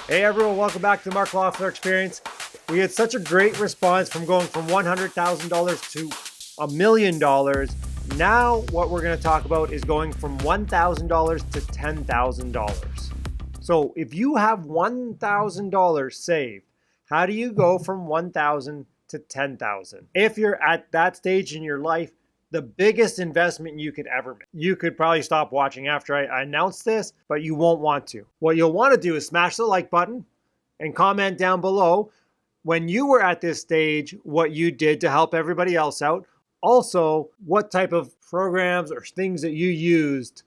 Hey everyone, welcome back to the Mark Loeffler Experience. We had such a great response from going from $100,000 to $1 million. Now what we're going to talk about is going from $1,000 to $10,000. So if you have $1,000 saved, how do you go from $1,000 to $10,000? If you're at that stage in your life, the biggest investment you could ever make. You could probably stop watching after I announce this, but you won't want to. What you'll want to do is smash the like button and comment down below when you were at this stage, what you did to help everybody else out. Also, what type of programs or things that you used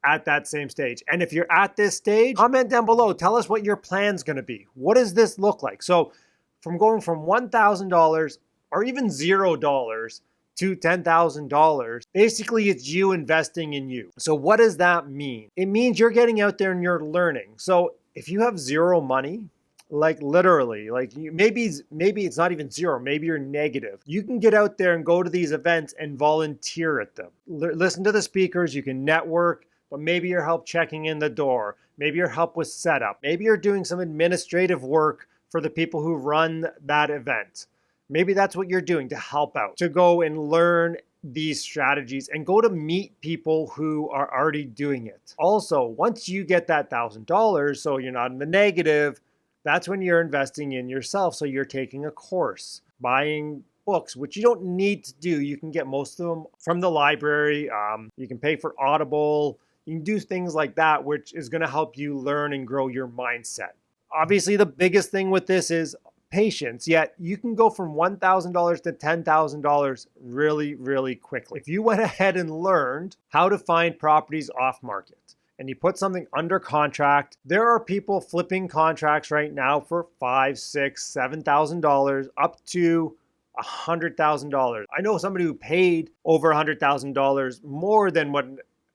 at that same stage. And if you're at this stage, comment down below. Tell us what your plan's going to be. What does this look like? So from going from $1,000 or even $0 to $10,000, basically it's you investing in you. So what does that mean? It means you're getting out there and you're learning. So if you have zero money, like literally, maybe it's not even zero, maybe you're negative. You can get out there and go to these events and volunteer at them. Listen to the speakers, you can network, but maybe you're help checking in the door. Maybe you're help with setup. Maybe you're doing some administrative work for the people who run that event. Maybe that's what you're doing to help out, to go and learn these strategies and go to meet people who are already doing it. Also, once you get that $1,000, so you're not in the negative, that's when you're investing in yourself. So you're taking a course, buying books, which you don't need to do. You can get most of them from the library. You can pay for Audible. You can do things like that, which is going to help you learn and grow your mindset. Obviously, the biggest thing with this is patience, yet you can go from $1,000 to $10,000 really, really quickly. If you went ahead and learned how to find properties off market and you put something under contract, there are people flipping contracts right now for $5,000, $6,000, $7,000 up to $100,000. I know somebody who paid over $100,000 more than what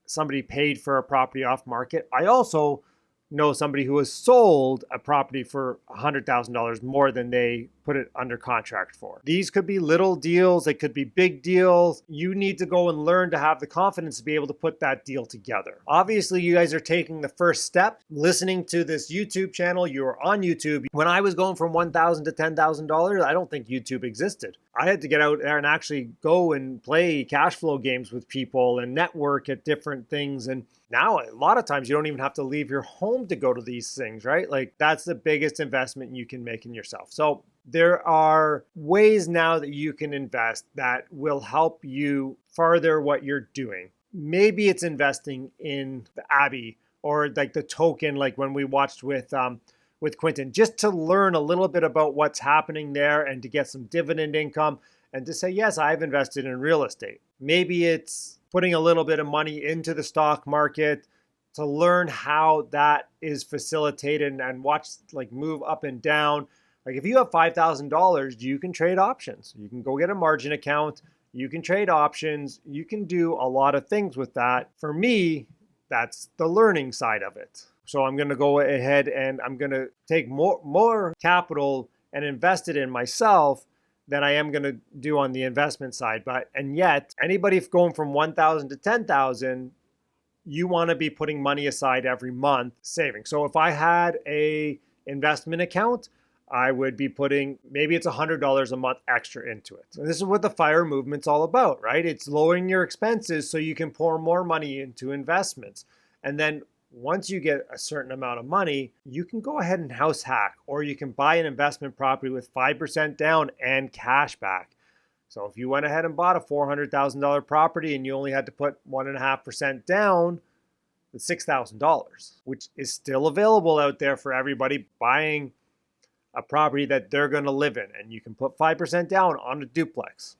somebody paid for a property off market. I also know somebody who has sold a property for $100,000 more than they put it under contract for. These could be little deals, they could be big deals. You need to go and learn to have the confidence to be able to put that deal together. Obviously, you guys are taking the first step, listening to this YouTube channel. You're on YouTube. When I was going from $1,000 to $10,000, I don't think YouTube existed. I had to get out there and actually go and play cash flow games with people and network at different things. And now a lot of times you don't even have to leave your home to go to these things, right? Like that's the biggest investment you can make in yourself. So there are ways now that you can invest that will help you further what you're doing. Maybe it's investing in the Abbey or like the token, like when we watched with Quentin, just to learn a little bit about what's happening there and to get some dividend income and to say, yes, I've invested in real estate. Maybe it's putting a little bit of money into the stock market to learn how that is facilitated and watch like move up and down. Like if you have $5,000, you can trade options. You can go get a margin account. You can trade options. You can do a lot of things with that. For me, that's the learning side of it. So I'm going to go ahead and I'm going to take more capital and invest it in myself than I am going to do on the investment side. And yet, anybody going from $1,000 to $10,000, you want to be putting money aside every month saving. So if I had a investment account, I would be putting, maybe it's $100 a month extra into it. And this is what the FIRE movement's all about, right? It's lowering your expenses so you can pour more money into investments. And then once you get a certain amount of money, you can go ahead and house hack, or you can buy an investment property with 5% down and cash back. So if you went ahead and bought a $400,000 property and you only had to put 1.5% down, it's $6,000, which is still available out there for everybody buying a property that they're going to live in. And you can put 5% down on a duplex.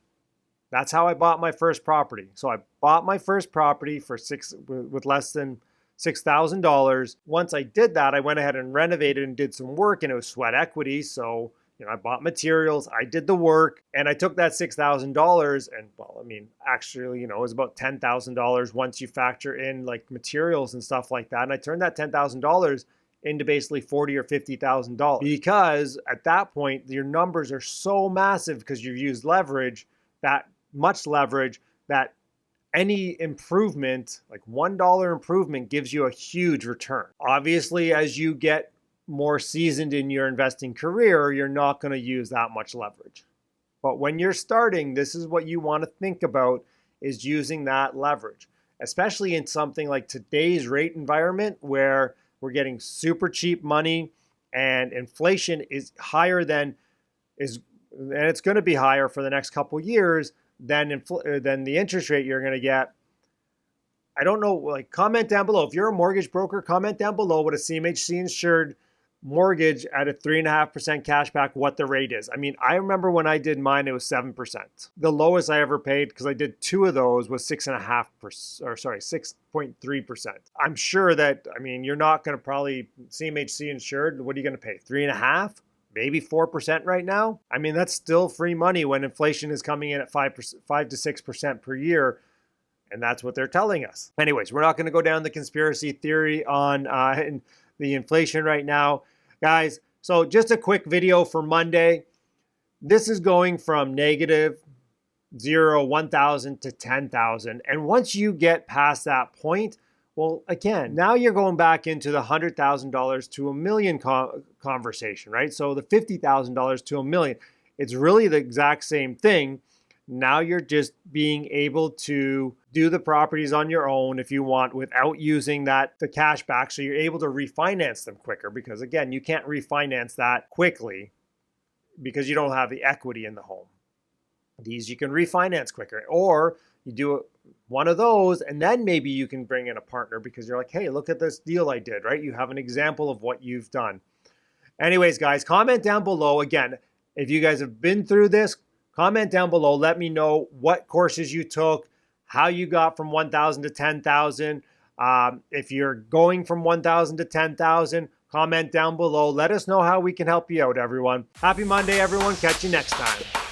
That's how I bought my first property. So I bought my first property for with less than $6,000. Once I did that, I went ahead and renovated and did some work, and it was sweat equity. So, I bought materials, I did the work, and I took that $6,000 and, actually, it was about $10,000 once you factor in like materials and stuff like that. And I turned that $10,000 into basically $40,000 or $50,000 because at that point, your numbers are so massive because you've used leverage, that much leverage, that any improvement, like $1 improvement, gives you a huge return. Obviously, as you get more seasoned in your investing career, you're not going to use that much leverage. But when you're starting, this is what you want to think about, is using that leverage, especially in something like today's rate environment where we're getting super cheap money and inflation is higher and it's going to be higher for the next couple of years than the interest rate you're going to get. I don't know, like, comment down below. If you're a mortgage broker, comment down below what a CMHC insured mortgage at a 3.5% cashback, what the rate is. I mean, I remember when I did mine, it was 7%. The lowest I ever paid, because I did 2 of those, was 6.3%. I'm sure that, I mean, you're not going to probably CMHC insured. What are you going to pay? 3.5%? Maybe 4% right now? I mean, that's still free money when inflation is coming in at 5 to 6% per year. And that's what they're telling us. Anyways, we're not going to go down the conspiracy theory on the inflation right now. Guys, so just a quick video for Monday. This is going from negative 0, 1,000 to 10,000. And once you get past that point, well, again, now you're going back into the $100,000 to $1 million conversation, right? So the $50,000 to $1 million, it's really the exact same thing. Now you're just being able to do the properties on your own if you want without using the cash back. So you're able to refinance them quicker, because again, you can't refinance that quickly because you don't have the equity in the home. These you can refinance quicker, or you do one of those and then maybe you can bring in a partner because you're like, hey, look at this deal I did, right? You have an example of what you've done. Anyways, guys, comment down below. Again, if you guys have been through this, comment down below. Let me know what courses you took, how you got from 1,000 to 10,000. If you're going from 1,000 to 10,000, comment down below. Let us know how we can help you out, everyone. Happy Monday, everyone. Catch you next time.